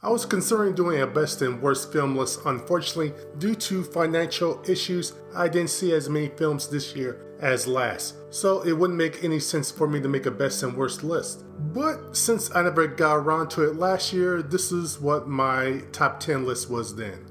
I was considering doing a best and worst film list. Unfortunately, due to financial issues, I didn't see as many films this year as last, so it wouldn't make any sense for me to make a best and worst list. But since I never got around to it last year, this is what my top 10 list was then.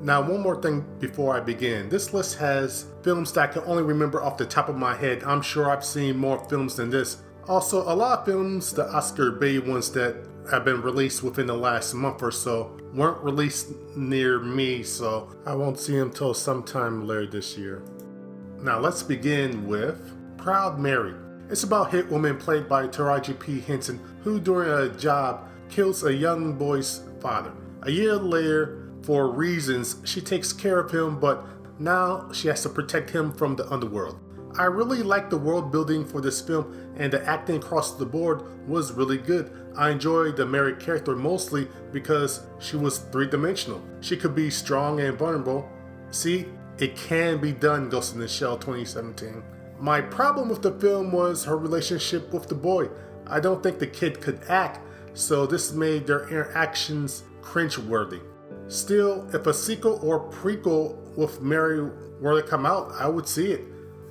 Now, one more thing before I begin. This list has films that I can only remember off the top of my head. I'm sure I've seen more films than this. Also, a lot of films, the Oscar bait ones that have been released within the last month or so, weren't released near me, so I won't see them till sometime later this year. Now, let's begin with Proud Mary. It's about hit woman played by Taraji P. Henson, who during a job kills a young boy's father. A year later, for reasons, she takes care of him, but now she has to protect him from the underworld. I really like the world building for this film, and the acting across the board was really good. I enjoyed the Mary character mostly because she was three-dimensional. She could be strong and vulnerable. See, it can be done, Ghost in the Shell 2017. My problem with the film was her relationship with the boy. I don't think the kid could act, so this made their interactions cringe-worthy. Still, if a sequel or prequel with Mary were to come out, I would see it,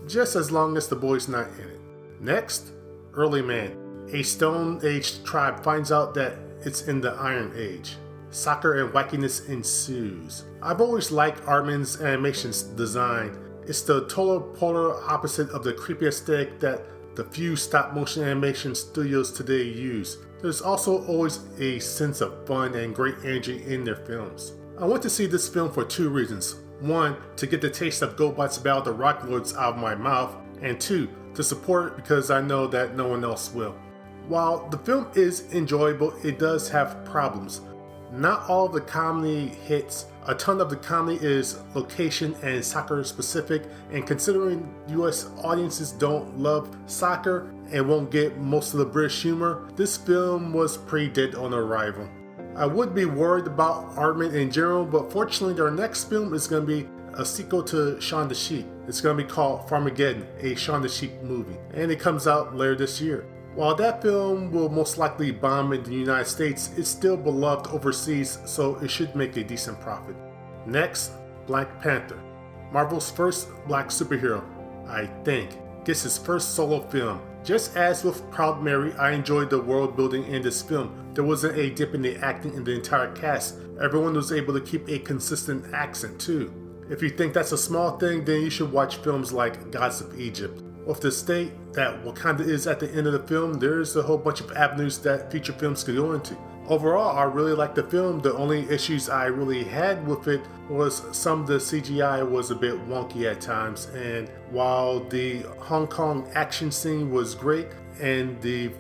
just as long as the boy's not in it. Next, Early Man. A Stone Age tribe finds out that it's in the Iron Age. Soccer and wackiness ensues. I've always liked Aardman's animations design. It's the total polar opposite of the creepy aesthetic that the few stop-motion animation studios today use. There's also always a sense of fun and great energy in their films. I went to see this film for two reasons. One, to get the taste of GoBot's Battle of the Rock Lords out of my mouth, and two, to support it because I know that no one else will. While the film is enjoyable, it does have problems. Not all of the comedy hits. A ton of the comedy is location and soccer specific, and considering US audiences don't love soccer and won't get most of the British humor, this film was pretty dead on arrival. I would be worried about Aardman in general, but fortunately their next film is going to be a sequel to Shaun the Sheep. It's going to be called Farmageddon, a Shaun the Sheep movie, and it comes out later this year. While that film will most likely bomb in the United States, it's still beloved overseas, so it should make a decent profit. Next, Black Panther. Marvel's first black superhero, I think, gets his first solo film. Just as with Proud Mary, I enjoyed the world building in this film. There wasn't a dip in the acting in the entire cast. Everyone was able to keep a consistent accent too. If you think that's a small thing, then you should watch films like Gods of Egypt. With the state that Wakanda is at the end of the film, there's a whole bunch of avenues that future films could go into. Overall, I really liked the film. The only issues I really had with it was some of the CGI was a bit wonky at times, and while the Hong Kong action scene was great and the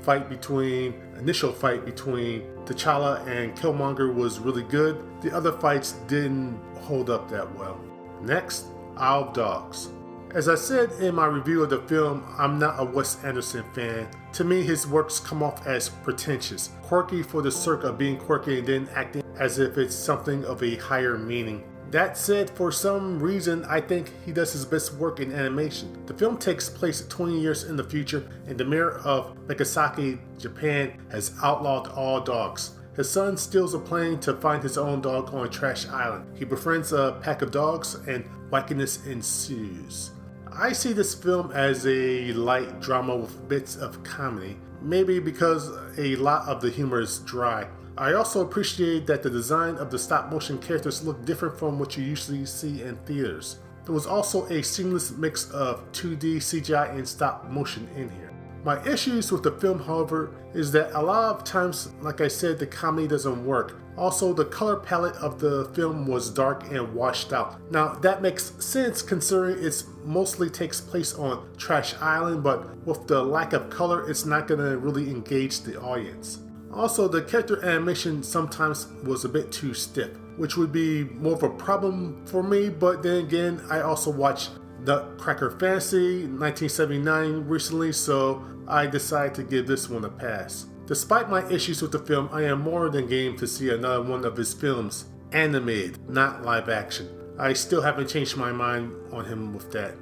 initial fight between T'Challa and Killmonger was really good, the other fights didn't hold up that well. Next, Isle of Dogs. As I said in my review of the film, I'm not a Wes Anderson fan. To me, his works come off as pretentious, quirky for the sake of being quirky and then acting as if it's something of a higher meaning. That said, for some reason, I think he does his best work in animation. The film takes place 20 years in the future, and the mayor of Nagasaki, Japan, has outlawed all dogs. His son steals a plane to find his own dog on a trash island. He befriends a pack of dogs, and wackiness ensues. I see this film as a light drama with bits of comedy, maybe because a lot of the humor is dry. I also appreciate that the design of the stop-motion characters look different from what you usually see in theaters. There was also a seamless mix of 2D, CGI, and stop-motion in here. My issues with the film, however, is that a lot of times, like I said, the comedy doesn't work. Also, the color palette of the film was dark and washed out. Now, that makes sense considering it mostly takes place on Trash Island, but with the lack of color, it's not going to really engage the audience. Also, the character animation sometimes was a bit too stiff, which would be more of a problem for me, but then again, I also watched Nutcracker Fantasy 1979 recently, so I decided to give this one a pass. Despite my issues with the film, I am more than game to see another one of his films, animated, not live action. I still haven't changed my mind on him with that.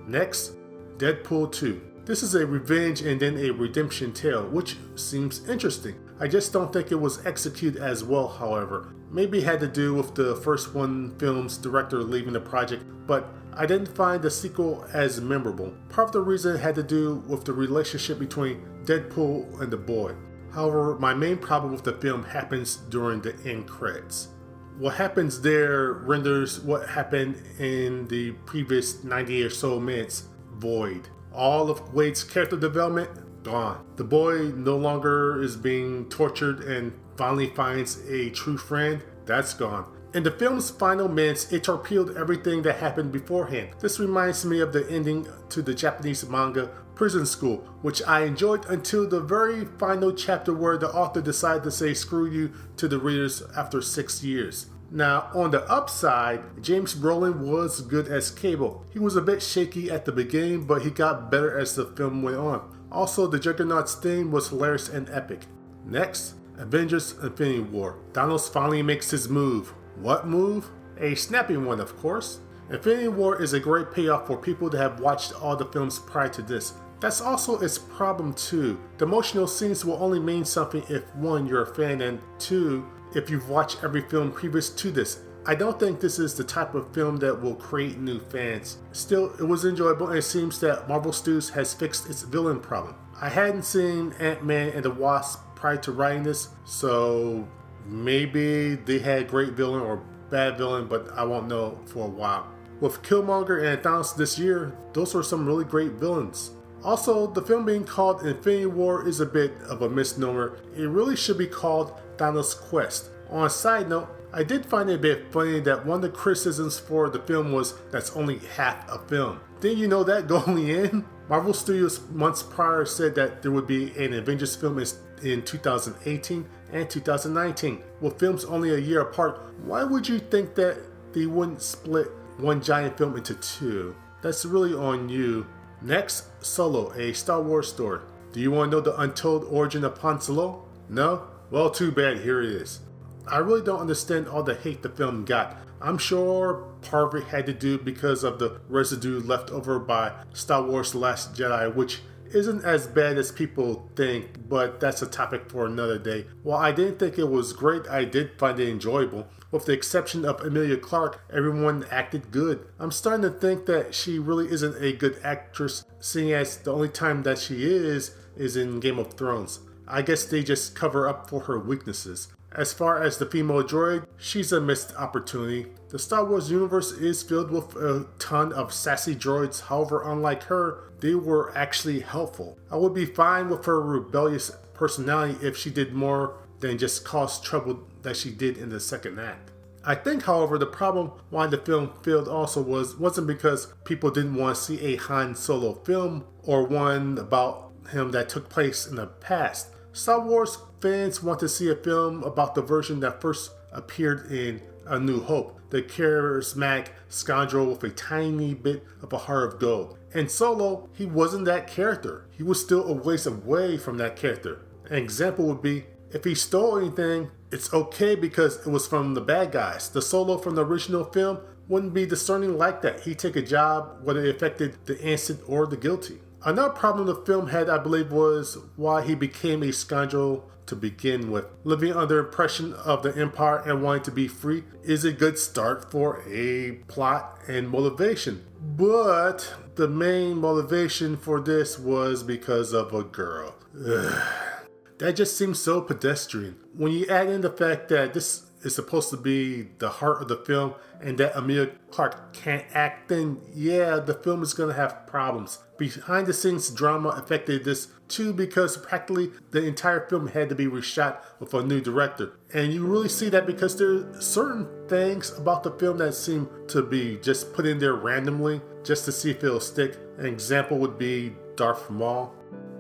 Next, Deadpool 2. This is a revenge and then a redemption tale, which seems interesting. I just don't think it was executed as well, however. Maybe it had to do with the first one film's director leaving the project, but I didn't find the sequel as memorable. Part of the reason had to do with the relationship between Deadpool and the boy. However, my main problem with the film happens during the end credits. What happens there renders what happened in the previous 90 or so minutes void. All of Wade's character development, gone. The boy no longer is being tortured and finally finds a true friend, that's gone. In the film's final minutes, it torpedoed everything that happened beforehand. This reminds me of the ending to the Japanese manga Prison School, which I enjoyed until the very final chapter where the author decided to say screw you to the readers after 6 years. Now, on the upside, James Brolin was good as Cable. He was a bit shaky at the beginning, but he got better as the film went on. Also, the Juggernaut's theme was hilarious and epic. Next, Avengers Infinity War. Thanos finally makes his move. What move? A snappy one, of course. Infinity War is a great payoff for people that have watched all the films prior to this. That's also its problem too. The emotional scenes will only mean something if 1, you're a fan, and 2, if you've watched every film previous to this. I don't think this is the type of film that will create new fans. Still, it was enjoyable and it seems that Marvel Studios has fixed its villain problem. I hadn't seen Ant-Man and the Wasp prior to writing this, so maybe they had great villain or bad villain, but I won't know for a while. With Killmonger and Thanos this year, those were some really great villains. Also, the film being called Infinity War is a bit of a misnomer. It really should be called Thanos Quest. On a side note, I did find it a bit funny that one of the criticisms for the film was that's only half a film. Didn't you know that going in? Marvel Studios months prior said that there would be an Avengers film in 2018 and 2019. With films only a year apart, why would you think that they wouldn't split one giant film into 2? That's really on you. Next, Solo, a Star Wars story. Do you want to know the untold origin of Han Solo? No? Well, too bad, here it is. I really don't understand all the hate the film got. I'm sure part of it had to do because of the residue left over by Star Wars The Last Jedi, which isn't as bad as people think, but that's a topic for another day. While I didn't think it was great, I did find it enjoyable. With the exception of Emilia Clarke, everyone acted good. I'm starting to think that she really isn't a good actress, seeing as the only time that she is in Game of Thrones. I guess they just cover up for her weaknesses. As far as the female droid, she's a missed opportunity. The Star Wars universe is filled with a ton of sassy droids, however, unlike her, they were actually helpful. I would be fine with her rebellious personality if she did more than just cause trouble that she did in the second act. I think, however, the problem why the film failed also wasn't because people didn't want to see a Han Solo film or one about him that took place in the past. Star Wars fans want to see a film about the version that first appeared in A New Hope, the charismatic scoundrel with a tiny bit of a heart of gold. And Solo, he wasn't that character. He was still a ways away from that character. An example would be, if he stole anything, it's okay because it was from the bad guys. The Solo from the original film wouldn't be discerning like that. He'd take a job whether it affected the innocent or the guilty. Another problem the film had, I believe, was why he became a scoundrel to begin with. Living under impression of the Empire and wanting to be free is a good start for a plot and motivation. But the main motivation for this was because of a girl. That just seems so pedestrian. When you add in the fact that this is supposed to be the heart of the film and that Emilia Clarke can't act, then yeah, the film is going to have problems. Behind the scenes drama affected this too because practically the entire film had to be reshot with a new director. And you really see that because there are certain things about the film that seem to be just put in there randomly just to see if it'll stick. An example would be Darth Maul.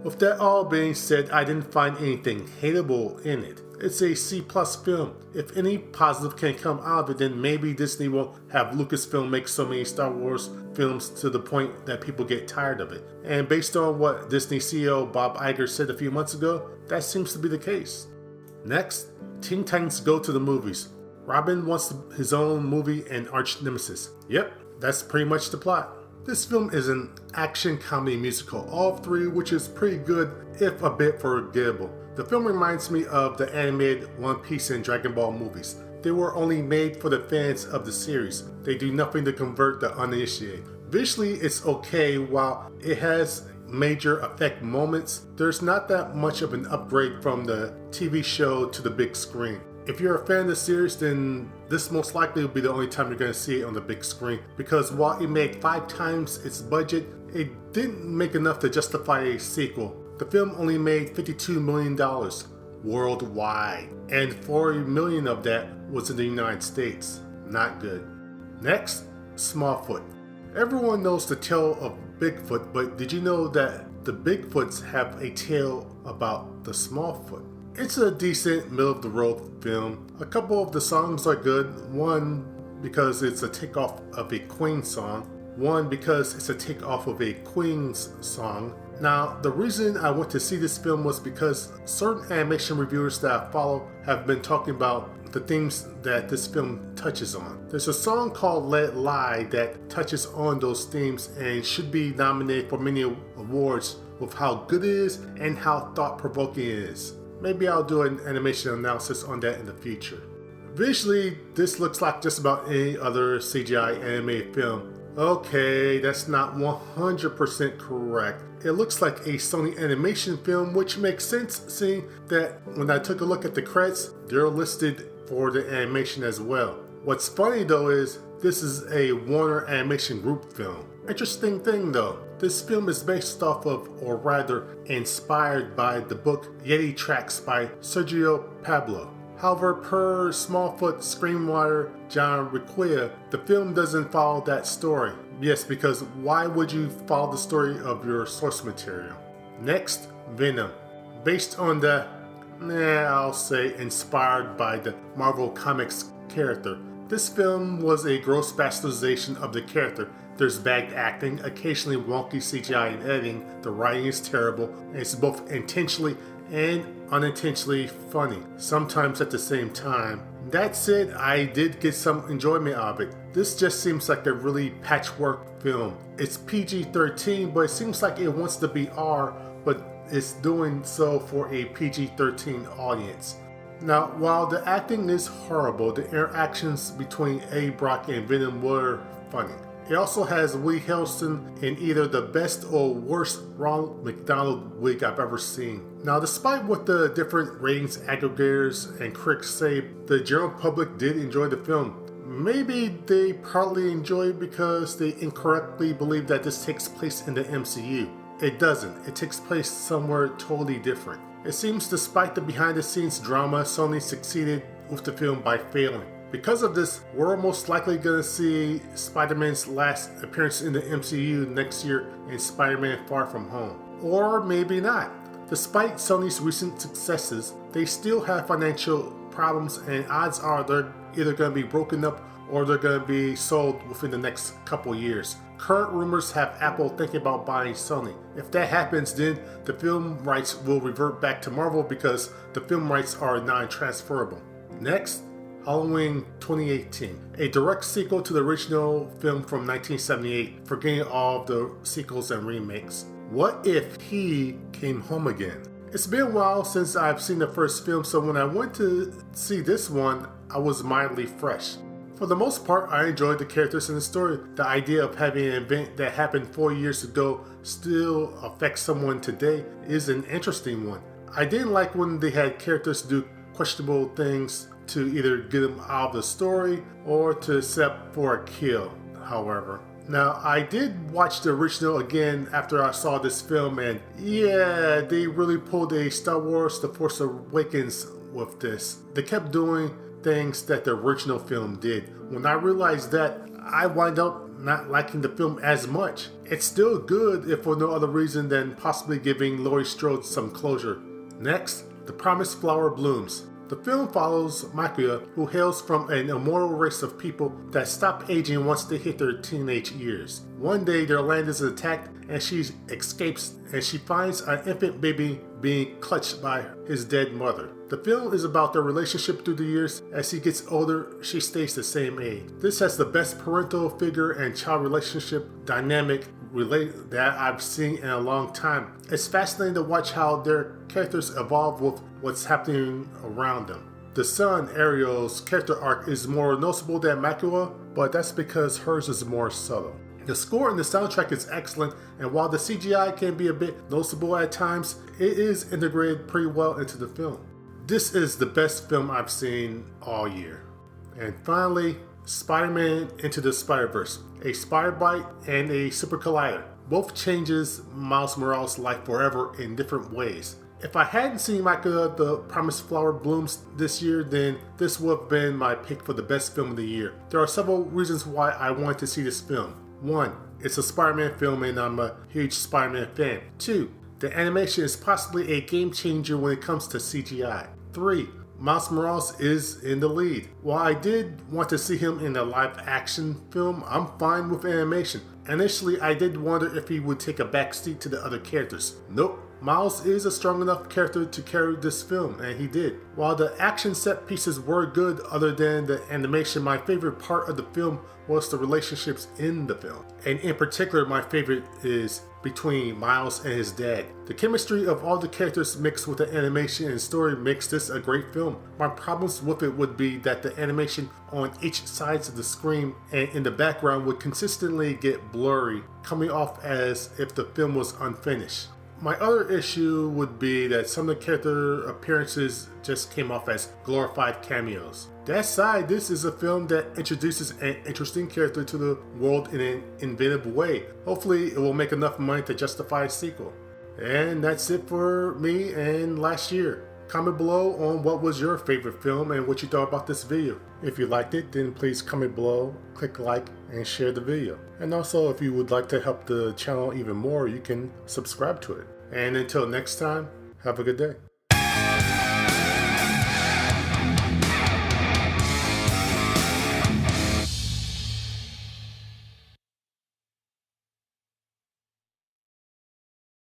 With that all being said, I didn't find anything hateable in it. It's a C+ film. If any positive can come out of it, then maybe Disney won't have Lucasfilm make so many Star Wars films to the point that people get tired of it. And based on what Disney CEO Bob Iger said a few months ago, that seems to be the case. Next, Teen Titans Go to the Movies. Robin wants his own movie and arch nemesis. Yep, that's pretty much the plot. This film is an action comedy musical, all three, which is pretty good, if a bit forgettable. The film reminds me of the animated One Piece and Dragon Ball movies. They were only made for the fans of the series. They do nothing to convert the uninitiated. Visually, it's okay. While it has major effect moments, there's not that much of an upgrade from the TV show to the big screen. If you're a fan of the series, then this most likely will be the only time you're going to see it on the big screen, because while it made 5 times its budget, it didn't make enough to justify a sequel. The film only made $52 million worldwide, and $40 million of that was in the United States. Not good. Next, Smallfoot. Everyone knows the tale of Bigfoot, but did you know that the Bigfoots have a tale about the Smallfoot? It's a decent middle-of-the-road film. A couple of the songs are good. One because it's a takeoff of a Queen song. One because it's a takeoff of a Queen's song. Now, the reason I went to see this film was because certain animation reviewers that I follow have been talking about the themes that this film touches on. There's a song called Let It Lie that touches on those themes and should be nominated for many awards with how good it is and how thought-provoking it is. Maybe I'll do an animation analysis on that in the future. Visually, this looks like just about any other CGI animated film. Okay, that's not 100% correct. It looks like a Sony animation film, which makes sense seeing that when I took a look at the credits, they're listed for the animation as well. What's funny though is this is a Warner Animation Group film. Interesting thing though, this film is based off of, or rather inspired by, the book Yeti Tracks by Sergio Pablo. However, per Smallfoot screenwriter John Requia, the film doesn't follow that story. Yes, because why would you follow the story of your source material? Next, Venom. Based on the, I'll say inspired by the Marvel Comics character. This film was a gross bastardization of the character. There's bad acting, occasionally wonky CGI and editing, the writing is terrible, and it's both intentionally and unintentionally funny, sometimes at the same time. That said, I did get some enjoyment out of it. This just seems like a really patchwork film. It's PG-13, but it seems like it wants to be R, but it's doing so for a PG-13 audience. Now, while the acting is horrible, the interactions between A. Brock and Venom were funny. It also has Woody Harrelson in either the best or worst Ronald McDonald wig I've ever seen. Now, despite what the different ratings aggregators and critics say, the general public did enjoy the film. Maybe they partly enjoy it because they incorrectly believe that this takes place in the MCU. It doesn't. It takes place somewhere totally different. It seems despite the behind-the-scenes drama, Sony succeeded with the film by failing. Because of this, we're most likely going to see Spider-Man's last appearance in the MCU next year in Spider-Man Far From Home. Or maybe not. Despite Sony's recent successes, they still have financial problems, and odds are they're either going to be broken up or they're going to be sold within the next couple years. Current rumors have Apple thinking about buying Sony. If that happens, then the film rights will revert back to Marvel because the film rights are non-transferable. Next, Halloween 2018, a direct sequel to the original film from 1978, forgetting all of the sequels and remakes. What if he came home again? It's been a while since I've seen the first film, so when I went to see this one, I was mildly fresh. For the most part, I enjoyed the characters and the story. The idea of having an event that happened 4 years ago still affects someone today is an interesting one. I didn't like when they had characters do questionable things to either get him out of the story or to set up for a kill, however. Now, I did watch the original again after I saw this film, and yeah, they really pulled a Star Wars The Force Awakens with this. They kept doing things that the original film did. When I realized that, I wind up not liking the film as much. It's still good, if for no other reason than possibly giving Laurie Strode some closure. Next, The Promised Flower Blooms. The film follows Makua, who hails from an immortal race of people that stop aging once they hit their teenage years. One day their land is attacked and she escapes, and she finds an infant baby being clutched by his dead mother. The film is about their relationship through the years. As he gets older, she stays the same age. This has the best parental figure and child relationship dynamic that I've seen in a long time. It's fascinating to watch how their characters evolve with what's happening around them. The son, Ariel's character arc is more noticeable than Makua, but that's because hers is more subtle. The score and the soundtrack is excellent, and while the CGI can be a bit noticeable at times, it is integrated pretty well into the film. This is the best film I've seen all year. And finally, Spider-Man Into the Spider-Verse, a Spider Bite and a Super Collider. Both changes Miles Morales' life forever in different ways. If I hadn't seen Makua The Promised Flower Blooms this year, then this would have been my pick for the best film of the year. There are several reasons why I wanted to see this film. 1. It's a Spider-Man film and I'm a huge Spider-Man fan. 2. The animation is possibly a game changer when it comes to CGI. 3. Miles Morales is in the lead. While I did want to see him in a live action film, I'm fine with animation. Initially, I did wonder if he would take a backseat to the other characters. Nope. Miles is a strong enough character to carry this film, and he did. While the action set pieces were good other than the animation, my favorite part of the film was the relationships in the film. And in particular, my favorite is between Miles and his dad. The chemistry of all the characters mixed with the animation and story makes this a great film. My problems with it would be that the animation on each side of the screen and in the background would consistently get blurry, coming off as if the film was unfinished. My other issue would be that some of the character appearances just came off as glorified cameos. That aside, this is a film that introduces an interesting character to the world in an inventive way. Hopefully it will make enough money to justify a sequel. And that's it for me and last year. Comment below on what was your favorite film and what you thought about this video. If you liked it, then please comment below, click like, and share the video. And also, if you would like to help the channel even more, you can subscribe to it. And until next time, have a good day.